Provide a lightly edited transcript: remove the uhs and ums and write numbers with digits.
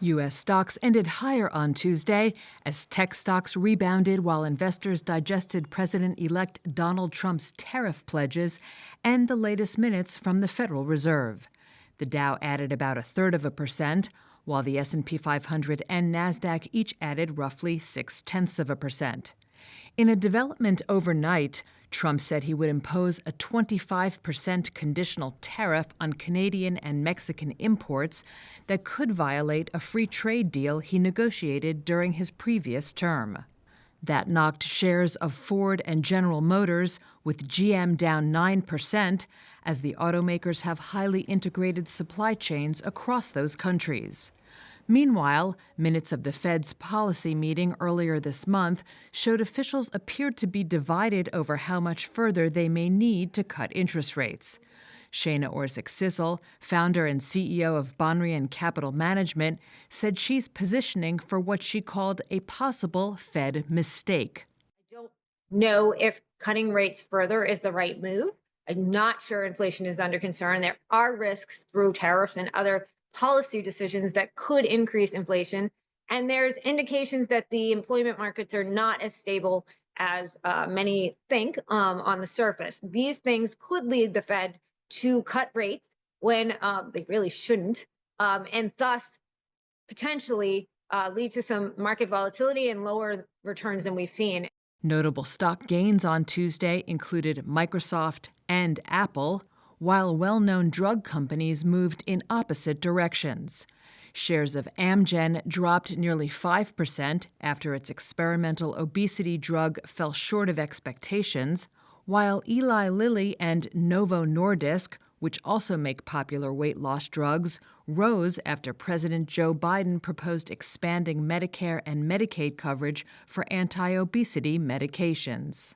U.S. stocks ended higher on Tuesday as tech stocks rebounded while investors digested President-elect Donald Trump's tariff pledges and the latest minutes from the Federal Reserve. The Dow added about 0.33%, while the S&P 500 and Nasdaq each added roughly 0.6%. In a development overnight, Trump said he would impose a 25% conditional tariff on Canadian and Mexican imports that could violate a free trade deal he negotiated during his previous term. That knocked shares of Ford and General Motors, with GM down 9%, as the automakers have highly integrated supply chains across those countries. Meanwhile, minutes of the Fed's policy meeting earlier this month showed officials appeared to be divided over how much further they may need to cut interest rates. Shana Orsic-Sissel, founder and CEO of Bonrian Capital Management, said she's positioning for what she called a possible Fed mistake. I don't know if cutting rates further is the right move. I'm not sure inflation is under concern. There are risks through tariffs and other policy decisions that could increase inflation. And there's indications that the employment markets are not as stable as many think on the surface. These things could lead the Fed to cut rates when they really shouldn't, and thus potentially lead to some market volatility and lower returns than we've seen. Notable stock gains on Tuesday included Microsoft and Apple, while well-known drug companies moved in opposite directions. Shares of Amgen dropped nearly 5% after its experimental obesity drug fell short of expectations, while Eli Lilly and Novo Nordisk, which also make popular weight loss drugs, rose after President Joe Biden proposed expanding Medicare and Medicaid coverage for anti-obesity medications.